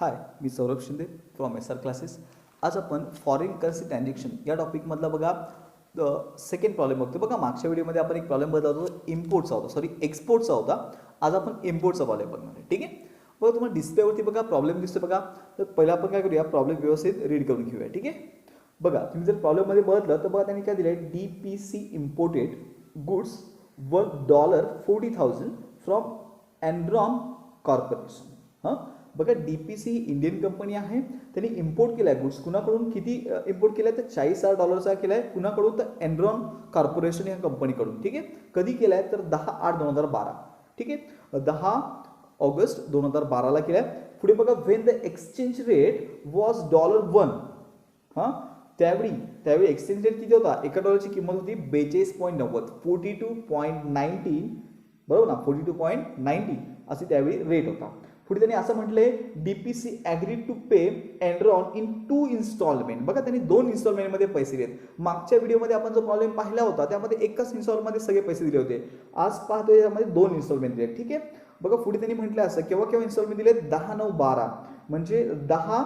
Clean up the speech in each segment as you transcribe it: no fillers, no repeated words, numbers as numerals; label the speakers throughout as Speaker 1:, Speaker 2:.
Speaker 1: हाय, मी Saurabh Shinde from S R classes. आज आपण फॉरेन करन्सी ट्रान्झॅक्शन या टॉपिकमधला बघा सेकंड प्रॉब्लेम बघतो. बघा मागच्या व्हिडिओमध्ये आपण एक प्रॉब्लेम बघत होतो, इम्पोर्टचा होता, सॉरी एक्सपोर्टचा होता. आज आपण इम्पोर्टचा प्रॉब्लेम बघणार आहे. ठीक आहे, बघा तुम्हाला डिस्प्लेवरती बघा प्रॉब्लेम दिसतो बघा. तर पहिला आपण काय करूया, प्रॉब्लेम व्यवस्थित रीड करून घेऊया. ठीक आहे, बघा तुम्ही जर प्रॉब्लेममध्ये बघितलं तर बघा त्यांनी काय दिलं आहे, DPC imported goods worth $40,000 from Enron corporation. हां, बघा DPC ही इंडियन कंपनी आहे. त्यांनी इम्पोर्ट केला आहे गुड्स. कुणाकडून किती इम्पोर्ट केला आहे तर $40,000 केला आहे. कुणाकडून तर एनरॉन कॉर्पोरेशन या कंपनीकडून. ठीक आहे, कधी केला आहे तर 10/8/2012. ठीक आहे, 10 ऑगस्ट 2012 केला आहे. पुढे बघा, when the exchange rate was $1. हां, त्यावेळी एक्सचेंज रेट किती होता, एका डॉलरची किंमत होती 42.90, 42.90, बरोबर ना, 42.90 अशी त्यावेळी रेट होता. पुढे त्यांनी असं म्हटलंय, DPC agreed to pay Enron in 2 installment. बघा त्यांनी 2 इन्स्टॉलमेंटमध्ये पैसे दिलेत. मागच्या व्हिडिओमध्ये आपण जो प्रॉब्लेम पाहिला होता त्यामध्ये एकच इन्स्टॉलमेंटमध्ये सगळे पैसे दिले होते. आज पाहतोय यामध्ये 2 इन्स्टॉलमेंट दिले. ठीक आहे, बघा पुढे त्यांनी म्हटलं असं, केव्हा इन्स्टॉलमेंट दिले, 10/9/12 म्हणजे 10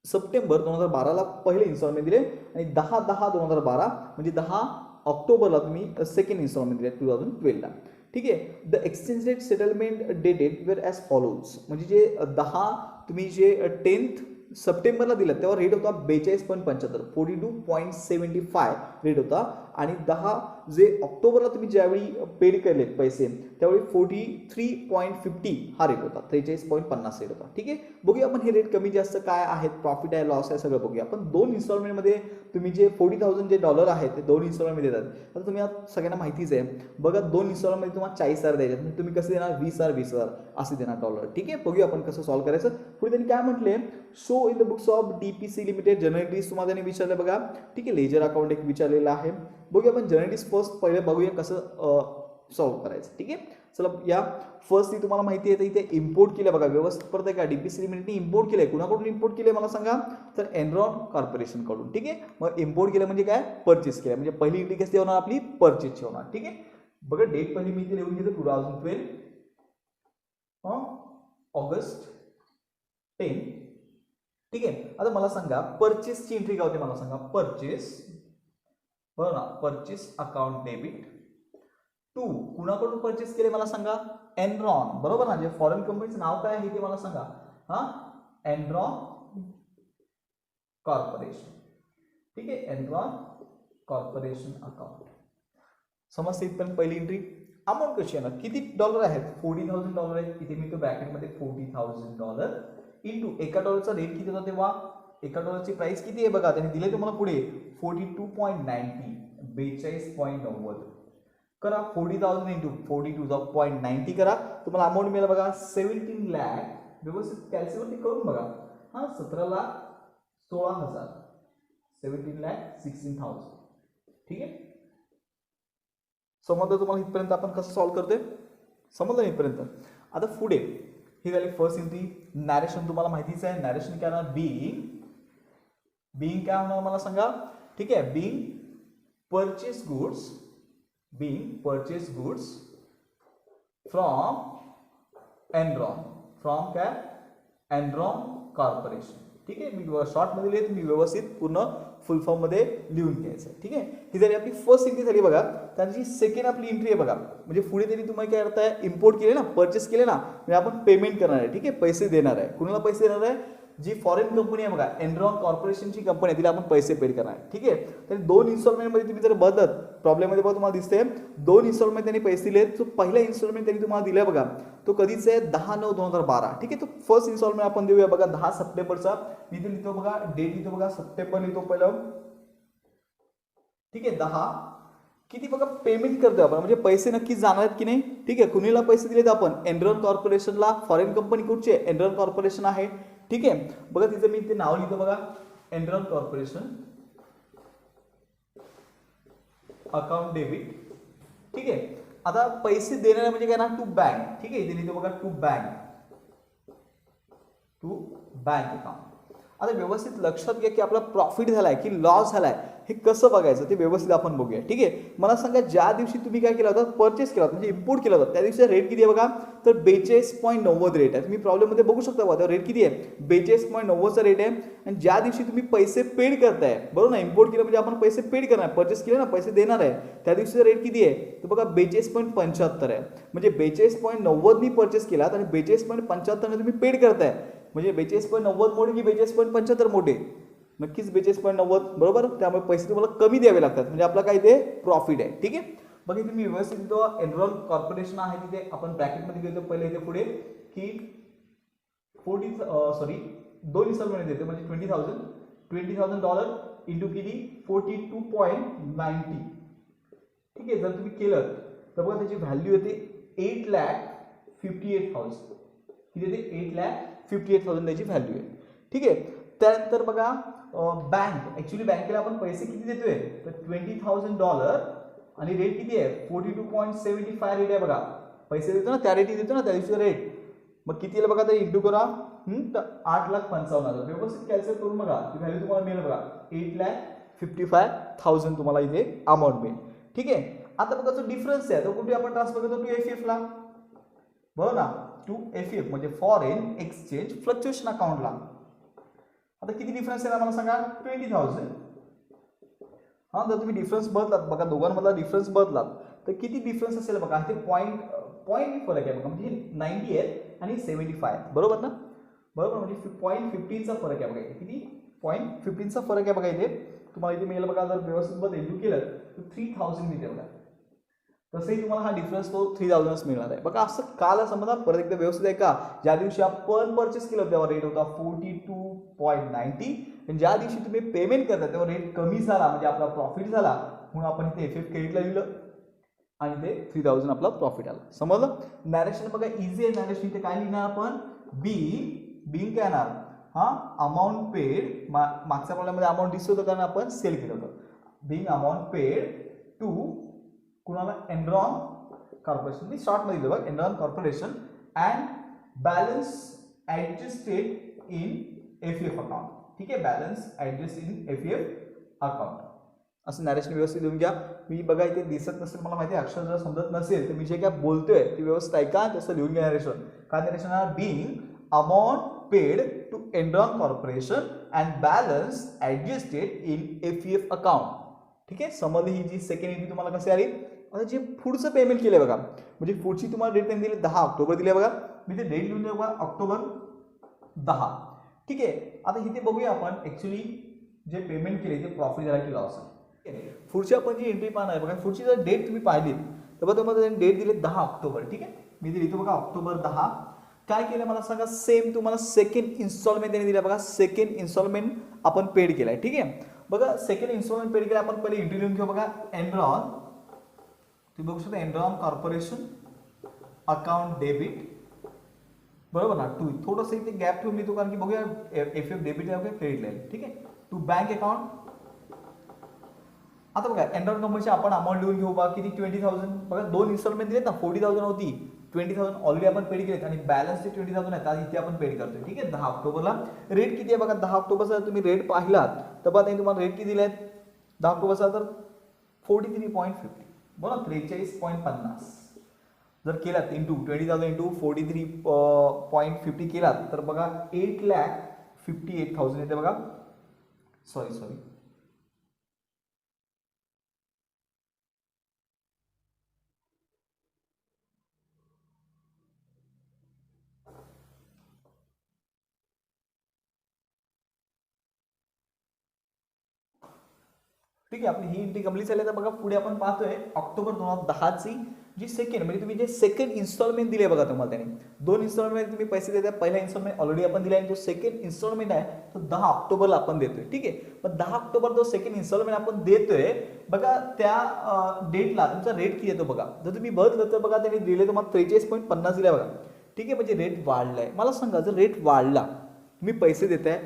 Speaker 1: सप्टेंबर 2012ला पहिले इन्स्टॉलमेंट दिले आणि 10/10/2012 म्हणजे 10 ऑक्टोबरला तुम्ही सेकंड इन्स्टॉलमेंट दिले 2012ला. ठीक आहे, the exchange rate settlement dated wear as follows. म्हणजे जे 10 तुम्ही जे 10 सप्टेंबरला दिलं तेव्हा रेट होता 42.75, 42.75 रेट होता. आणि 10 जे ऑक्टोबरला तुम्ही ज्यावेळी पेड केले पैसे त्यावेळी 43.50 हा रेट होता, 43.50 रेट होता. ठीक आहे, बघूया आपण हे रेट कमी जास्त काय आहेत, प्रॉफिट आहे लॉस आहे सगळं बघूया आपण. 2 इन्स्टॉलमेंटमध्ये तुम्ही जे $40,000 जे डॉलर आहेत ते 2 इन्स्टॉलमेंट देतात. आता तुम्ही सगळ्यांना माहितीच आहे, बघा 2 इन्स्टॉलमेंटमध्ये तुम्हाला $40,000 द्यायचे, म्हणजे तुम्ही कसे देणार, 20,000 असे देणार डॉलर. ठीक आहे, बघूया आपण कसं सॉल्व्ह करायचं. पुढे त्यांनी काय म्हटले, show in the books of DPC limited generalities तुम्हाला त्यांनी विचारलं बघा. ठीक आहे, लेजर अकाउंट एक विचारलेला आहे. बघूया आपण जनरलिटीज फर्स्ट पहिले बघूया कसं सॉल्व्ह करायचं. ठीक आहे, चला या फर्स्ट तुम्हाला माहिती आहे, तर इथे इम्पोर्ट केलं बघा व्यवस्थित. परत आहे का, DPC लिमिटेडने इम्पोर्ट केलंय. कुणाकडून इम्पोर्ट केलंय मला सांगा, तर एनरॉन कॉर्पोरेशन कडून. ठीक आहे, मग इम्पोर्ट केलं म्हणजे काय, परचेस केलं, म्हणजे पहिली एंट्री कशी होणार आपली, परचेसची होणार. ठीक आहे, बघा डेट पहिली मी इथे लिहून घेतो 2012 ऑगस्ट 10. ठीक आहे, आता मला सांगा परचेसची एंट्री काय होते, मला सांगा परचेस, बरोबर ना, परचेस अकाउंट डेबिट टू, कुणाकडून परचेस केले मला सांगा, एनरॉन, बरोबर ना, जे फॉरेन कंपनीचं नाव काय आहे ते मला सांगा. हा, एनरॉन कॉर्पोरेशन. ठीक आहे, एनरॉन कॉर्पोरेशन अकाउंट. समजते इथपर्यंत पहिली एंट्री. अमाऊंट कशी येणार, किती डॉलर आहेत, $40,000 आहेत. इथे मी तो ब्रॅकेटमध्ये $40,000 इंटू एका डॉलरचा रेट किती होता तेव्हा, एका डॉलरची प्राइस किती आहे बघा, त्यांनी दिले तुम्हाला पुढे 42.90, 42.90 करा. 40,000 इंटू 42.90 करा, तुम्हाला अमाऊंट मिळेल बघा 17 लाख. व्यवस्थित कॅल्क्युलेट करून बघा. हा, 17,16,000, 17,16,000. ठीक आहे, समजलं तुम्हाला इथपर्यंत आपण कसं सॉल्व्ह करते, समजलं इथपर्यंत. आता पुढे ही झाली फर्स्ट एंट्री. नॅरेशन तुम्हाला माहितीच आहे, नॅरेशन काय होणार, बिंग काय होणार मला सांगा. ठीक आहे, being purchase goods from Enron, from काय, एनरॉन कॉर्पोरेशन. ठीक आहे, मी शॉर्टमध्ये लिहिले, तुम्ही व्यवस्थित पूर्ण फुल फॉर्म मध्ये लिहून घ्यायचं. ठीक आहे, ही झाली आपली फर्स्ट एंट्री झाली बघा. त्यांची सेकंड आपली एंट्री आहे बघा, म्हणजे पुढे त्यांनी तुम्हाला काय करताय, इम्पोर्ट केले ना, परचेस केले ना, म्हणजे आपण पेमेंट करणार आहे. ठीक आहे, पैसे देणार आहे. कुणाला पैसे देणार आहे, जी फॉरेन कंपनी आहे बघा, एनरॉन कॉर्पोरेशनची कंपनी आहे, तिला आपण पैसे पेड करणार आहे. ठीक आहे, तर 2 इन्स्टॉलमेंटमध्ये तुम्ही जर बदलत प्रॉब्लेममध्ये बघा तुम्हाला दिसते 2 इन्स्टॉलमेंट त्यांनी पैसे दिले. तो पहिला इन्स्टॉलमेंट त्यांनी तुम्हाला दिला बघा, तो कधीच आहे 10/9/2012. ठीक आहे, तो फर्स्ट इन्स्टॉलमेंट आपण देऊया बघा 10 सप्टेंबरचा. मी इथे लिहितो बघा, डेट लिहितो बघा, सप्टेंबर लिहितो पहिलं. ठीक आहे, 10 किती बघा पेमेंट करतोय आपण, म्हणजे पैसे नक्की जाणार आहेत की नाही. ठीक आहे, कुणीला पैसे दिलेत आपण, एनरॉन कॉर्पोरेशनला. फॉरेन कंपनी कुठची आहे, एनरॉन कॉर्पोरेशन आहे. ठीक आहे, बघा तिथे मी ते नाव लिहितो बघा, एनरॉन कॉर्पोरेशन अकाउंट डेबिट. ठीक आहे, आता पैसे देणारे म्हणजे काय ना, टू बँक. ठीक आहे, इथे लिहितो बघा टू बँक अकाउंट. आता व्यवस्थित लक्षात घ्या की आपला प्रॉफिट झालाय की लॉस झालाय हे कसं बघायचं ते व्यवस्थित आपण बघूया. ठीक आहे, मला सांगा ज्या दिवशी तुम्ही काय केला होता, परचेस केला होता म्हणजे इम्पोर्ट केला होता, त्या दिवशी रेट किती आहे बघा, तर 42.90 रेट आहे. तुम्ही प्रॉब्लेममध्ये बघू शकता बघा रेट किती आहे, 42.90चा रेट आहे. आणि ज्या दिवशी तुम्ही पैसे पेड करताय, बरोबर ना, इम्पोर्ट केलं म्हणजे आपण पैसे पेड करणार, परचेस केले ना, पैसे देणार आहे, त्या दिवशीचा रेट किती आहे, तर बघा 42.75 आहे. म्हणजे 42.90 मी परचेस केलात आणि 42.75 तुम्ही पेड करताय, म्हणजे 42.90 मोठे की 42.75 मोठे, नक्कीच 42.90 बरोबर. त्यामुळे पैसे तुम्हाला कमी द्यावे लागतात, म्हणजे आपला काय ते प्रॉफिट आहे. ठीक आहे, बघा तुम्ही व्यवस्थित तो एनरॉन कॉर्पोरेशन आहे तिथे आपण ब्रॅकेटमध्ये घेतो पहिले इथे पुढे की 2 इन्स्टॉलमेंट देतो म्हणजे $20,000 इंटू किती 42.90. ठीक आहे, जर तुम्ही केलं तर बघा त्याची व्हॅल्यू येते 8,58,000. किती येते 8,58,000 त्याची व्हॅल्यू आहे. ठीक आहे, त्यानंतर बघा बँक, ऍक्च्युली बँकेला आपण पैसे किती देतोय तर $20,000 आणि रेट किती आहे 42.75 रेट आहे बघा. पैसे देतो ना त्या रेटी देतो ना त्या दिवशी रेट, मग किती आहे बघा तर इंटू करा तर 8,55,000. व्यवस्थित कॅल्क्युलेट करून बघा ती व्हॅल्यू तुम्हाला मिळेल बघा 8,55,000 तुम्हाला इथे अमाऊंट मिळेल. ठीक आहे, आता बघा जो डिफरन्स आहे तो कुठे आपण ट्रान्सफर करतो टू एफईएफ ला, बरोबर ना, टू एफईएफ म्हणजे फॉरेन एक्सचेंज फ्लक्च्युएशन अकाउंटला. आता किती डिफरन्स आहे मला सांगा 20,000. हा, जर तुम्ही डिफरन्स बदलात बघा दोघांमधला डिफरन्स बदलात तर किती डिफरन्स असेल बघा, ते पॉईंट फरक आहे बघा, म्हणजे 90 आहे आणि 75 बरोबर ना, बरोबर, म्हणजे 0.15चा फरक आहे बघा इथे, किती 0.15चा फरक आहे बघा इथे तुम्हाला इथे मिळेल बघा. जर व्यवस्थित बदल केलं तर 3,000 मिळते बघा. तसंही तुम्हाला हा डिफरन्स तो 3,000 मिळणार आहे बघा. असं काल समजा परत एकदा व्यवस्थित आहे का, ज्या दिवशी आपण परचेस केलं तेव्हा रेट होता 42.90 आणि ज्या दिवशी तुम्ही पेमेंट करता तेव्हा रेट कमी झाला म्हणजे आपला प्रॉफिट झाला, म्हणून आपण इथे एफएफ क्रेडिटला लिहिलं आणि ते 3,000 आपला प्रॉफिट आला. समजलं. नॅरेशन बघा इझी आहे नॅरेशन. इथे काय लिहिणार आपण बिंग काय येणार हा अमाऊंट पेड, मागच्या प्रॉब्लेममध्ये अमाऊंट दिसत होतं कारण आपण सेल केलं होतं. बिंग अमाऊंट पेड टू कुणाला एनरॉन कॉर्पोरेशन, मी शॉर्ट मध्ये बघा Enron corporation and balance adjusted in FEF account. ठीक आहे, balance adjust in FEF account असं नॅरेशन व्यवस्थित लिहून घ्या. मी बघा इथे दिसत नसेल मला माहिती आहे, अक्षर जर समजत नसेल तर मी जे काय बोलतोय ते व्यवस्थित ऐका, तसं लिहून घ्या नॅरेशन. काय नॅरेशन आहे, being amount paid to Enron corporation and balance adjusted in FEF account. ठीक आहे, समजली ही जी सेकंड एंट्री तुम्हाला कशी आली. आता जे पुढचं पेमेंट केलंय बघा, म्हणजे पुढची तुम्हाला डेट त्यांनी दिली 10 ऑक्टोबर दिली बघा. मी ते डेट लिहून देऊ बघा ऑक्टोबर 10. ठीक आहे, आता इथे बघूया आपण ऍक्च्युली जे पेमेंट केले ते प्रॉफिट झाला की लॉस आहे. पुढची आपण जी एंट्री पाहणार बघा, पुढची जर डेट तुम्ही पाहिली तर बघा तुम्हाला त्यांनी डेट दिली 10 ऑक्टोबर. ठीक आहे, मी दिली इथं बघा ऑक्टोबर 10. काय केलं मला सांगा, सेम तुम्हाला सेकंड इन्स्टॉलमेंट त्यांनी दिला बघा, सेकंड इन्स्टॉलमेंट आपण पेड केलाय. ठीक आहे, बघा सेकंड इन्स्टॉलमेंट पेड केला आपण पहिले एंट्री लिहून घेऊ बघा एनरॉन, तुम्ही बघू शकता एनरॉन कॉर्पोरेशन अकाउंट डेबिट, बरोबर ना, टू थोडंसं इथे गॅप ठेवून लिहितो कारण की बघूया एफएफ डेबिट आहे क्रेडिट लाईन. ठीक आहे, टू बँक अकाउंट. आता बघा एनरॉन कंपनीची आपण अमाऊंट लिहून घेऊ बघा किती 20,000. बघा 2 इन्स्टॉलमेंट दिलेत ना, 40,000 होती, 20,000 ऑलरेडी आपण पेड केलेत आणि बॅलन्स जे 20,000 आहे त्या इथे आपण पेड करतोय. ठीक आहे, 10 ऑक्टोबरला रेट किती आहे बघा, 10 ऑक्टोबरचा तुम्ही रेट पाहिलात तर बघा त्यांनी तुम्हाला रेट किती दिले आहेत 10 ऑक्टोबरचा तर 43.50 बरोबर, 43.50 जर केलात इंटू 20,000 इंटू 43.50 केलात तर बघा 8,58,000 येते बघा. सॉरी ठीक आहे, आपली ही एंट्री कंप्लीट झाली. तर बघा पुढे आपण पाहतोय ऑक्टोबर 2010 ची जी सेकंड म्हणजे तुम्ही जे सेकंड इन्स्टॉलमेंट दिले बघा तुम्हाला त्यांनी 2 इन्स्टॉलमेंट तुम्ही पैसे देताय. पहिला इन्स्टॉलमेंट ऑलरेडी आपण दिला आहे, जो सेकंड इन्स्टॉलमेंट आहे तो 10 ऑक्टोबरला आपण देतोय. ठीक आहे, पण 10 ऑक्टोबर जो सेकंड इन्स्टॉलमेंट आपण देतोय बघा त्या डेटला तुमचा रेट किती येतो बघा. जर तुम्ही बघितलं तर बघा त्यांनी दिले तुम्हाला 43.50 दिला बघा. ठीक आहे, म्हणजे रेट वाढलाय. मला सांगा जर रेट वाढला तुम्ही पैसे देताय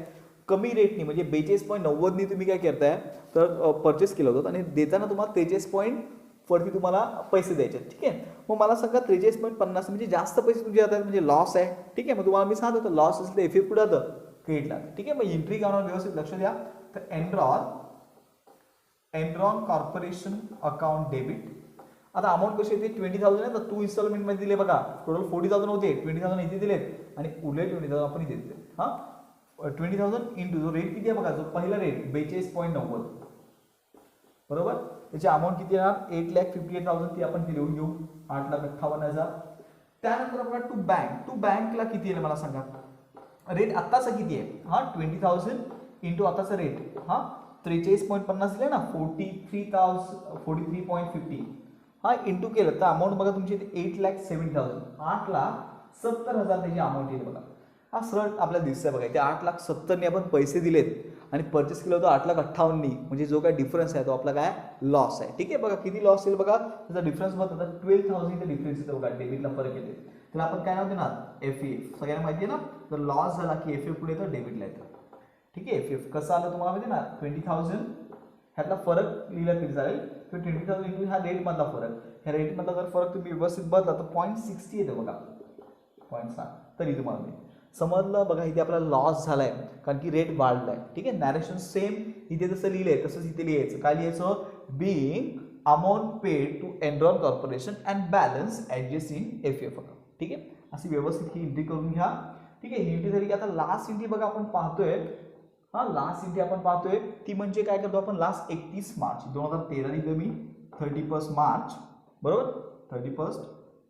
Speaker 1: कमी रेटनी म्हणजे 42.90 तुम्ही काय करताय तर परचेस केलं होतं आणि देताना तुम्हाला 43.40 तुम्हाला पैसे द्यायचे. ठीक आहे, मग मला सांगा 43.50 म्हणजे जास्त पैसे तुमचे जातात म्हणजे लॉस आहे. ठीक आहे, मग तुम्हाला मी सांगतो लॉस असेल तर एफएफ कुठं जातं क्रेडिटला. ठीक आहे, मग एंट्री करणार व्यवस्थित लक्ष द्या. तर Enron Enron corporation account debit. आता अमाऊंट कशी येते 20,000 आहे, तर 2 इन्स्टॉलमेंट मध्ये दिले बघा. टोटल 40,000 होते, 20,000 इथे दिलेत आणि उरले 20,000 आपण इथे दिले. हा 20,000 इंटू जो रेट किती आहे बघा, जो पहिला रेट 42.90 बरोबर. त्याची अमाऊंट किती येणार 8,58,000 ती आपण ती लिहून घेऊ 8,58,000. त्यानंतर बघा टू बँकला किती आहे मला सांगा. रेट आत्ताचा किती आहे हा 20,000 इंटू आताचा रेट हा 43.50 दिले ना 43.50 हा इंटू केलं तर अमाऊंट बघा तुमची 8,70,000 8,70,000 त्याची अमाऊंट येईल बघा. हा सरळ आपल्याला दिसतंय बघा इथे 8,70,000 आपण पैसे दिलेत आणि परचेस केलं होतं 8,58,000 म्हणजे जो काय डिफरन्स आहे तो आपला काय लॉस आहे. ठीक आहे बघा किती लॉस येईल बघा त्याचा डिफरन्स बघा 12,000 इथे डिफरन्स येतो बघा डेबिटला फरक येते. तर आपण काय नाव देणार एफईएफ. सगळ्यांना माहिती आहे ना जर लॉस झाला की एफईएफ पुढे येतं डेबिटला येतं. ठीक आहे एफईएफ कसं आलं तुम्हाला माहिती ना 20,000 ह्यातला फरक लिहिला तरी चालेल. तर 20,000 इंटू हा रेट मधला फरक ह्या रेट मधला जर फरक तुम्ही व्यवस्थित बदला तर 0.60 येतं बघा 0.6 तरी तुम्हाला नाही समजलं बघा. इथे आपला लॉस झालाय कारण की रेट वाढलाय. ठीक आहे नॅरेशन सेम इथे जसं लिहिलंय तसंच इथे लिहायचं. काय लिहायचं being amount paid to Enron corporation and balance adjust in FEF account. ठीक आहे अशी व्यवस्थित ही एंट्री करून घ्या. ठीक आहे ही एंट्री झाली की आता लास्ट एंट्री बघा आपण पाहतोय. हा लास्ट एंट्री आपण पाहतोय ती म्हणजे काय करतो आपण लास्ट 31 मार्च 2013 लिहिलं मी 31 मार्च बरोबर 31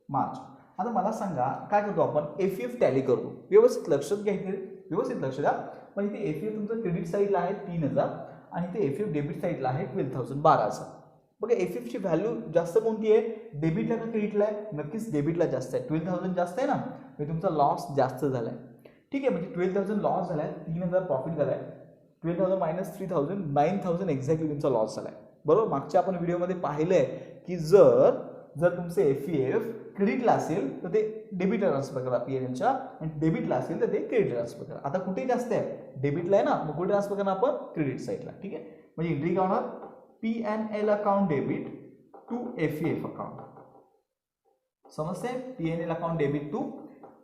Speaker 1: मार्च. आता मला सांगा काय करतो आपण एफईएफ टॅली करतो. व्यवस्थित लक्षात घ्यायचं व्यवस्थित लक्ष द्या. पण इथे एफईएफ तुमचं क्रेडिट साईडला आहे 3,000 आणि इथे एफईएफ डेबिट साईडला आहे 12,000 12,000. बघा एफईएफची व्हॅल्यू जास्त कोणती आहे डेबिटला का क्रेडिटला आहे. नक्कीच डेबिटला जास्त आहे 12,000 जास्त आहे ना म्हणजे तुमचा लॉस जास्त झाला आहे. ठीक आहे म्हणजे 12,000 लॉस झाला आहे 3,000 प्रॉफिट झाला आहे. 12,000 मायनस 3,000 9,000 एक्झॅक्टली तुमचा लॉस झाला आहे बरोबर. मागच्या आपण व्हिडिओमध्ये पाहिलंय की जर तुमचे एफईएफ क्रेडिटला असेल तर ते डेबिटला ट्रान्सफर करा पीएनएलच्या आणि डेबिटला असेल तर ते क्रेडिटला ट्रान्सफर करा. आता कुठे जास्त आहे डेबिटला आहे ना मग कुठे ट्रान्सफर करणार आपण क्रेडिट साईडला. ठीक आहे म्हणजे एंट्री काय होणार PNL account debit to FEF account. समजते PNL account debit to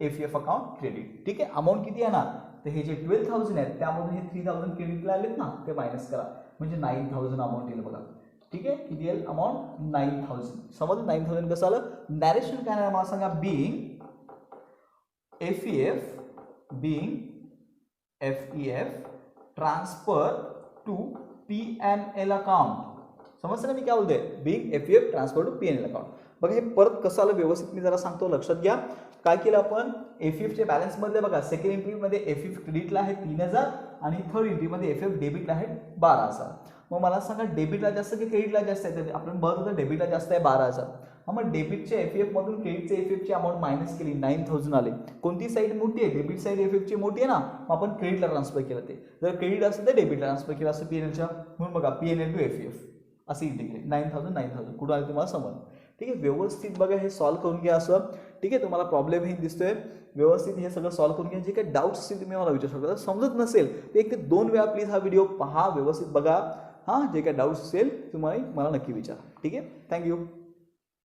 Speaker 1: FEF account credit. ठीक आहे अमाऊंट किती आहे ना तर हे जे 12,000 आहेत त्यामधून हे 3,000 क्रेडिटला आलेत ना ते मायनस करा म्हणजे 9,000 अमाऊंट येईल बघा. ठीक आहे किती येईल अमाऊंट 9,000. समजलं 9,000 कसं आलं. नॅरेशन काय नाही मला सांगा being FEF transfer to PNL account. समजलं ना मी काय बोलतोय being FEF transfer to PNL account. बघा हे परत कसं आलं व्यवस्थित मी जरा सांगतो लक्षात घ्या. काय केलं आपण एफईएफच्या बॅलन्स मध्ये बघा सेकंड एंट्रीमध्ये एफईएफ क्रेडिटला आहे 3,000 आणि थर्ड एंट्रीमध्ये एफईएफ डेबिटला आहे 12,000. मग मला सांगा डेबिटला जास्त की क्रेडिटला जास्त आहे. तर आपण बघत होतं डेबिटला जास्त आहे 12,000. मग डेबिटच्या एफईएफ मधून क्रेडिटच्या एफईएफची अमाऊंट मायनस केली 9,000 आले. कोणती साईड मोठी आहे डेबिट साईड एफईएफची मोठी आहे ना मग आपण क्रेडिटला ट्रान्सफर केलं. ते जर क्रेडिट असेल तर डेबिटला ट्रान्सफर केलं असं पीएनएलच्या. म्हणून बघा पीएनएल टू एफईएफ असे इंटिग्रेट 9,000 कुठं आले तुम्हाला समज. ठीक आहे व्यवस्थित बघा हे सॉल्व्ह करून घ्या असं. ठीक आहे तुम्हाला प्रॉब्लेम हे दिसतोय व्यवस्थित हे सगळं सॉल्व्ह करून घ्या. जे काही डाऊट्स असतील तुम्ही मला विचारू शकता. समजत नसेल तर 1 ते 2 वेळा प्लीज हा व्हिडिओ पहा व्यवस्थित बघा. हां जे काही डाऊट्स असेल तुम्हाला मला नक्की विचारा. ठीक आहे थँक्यू.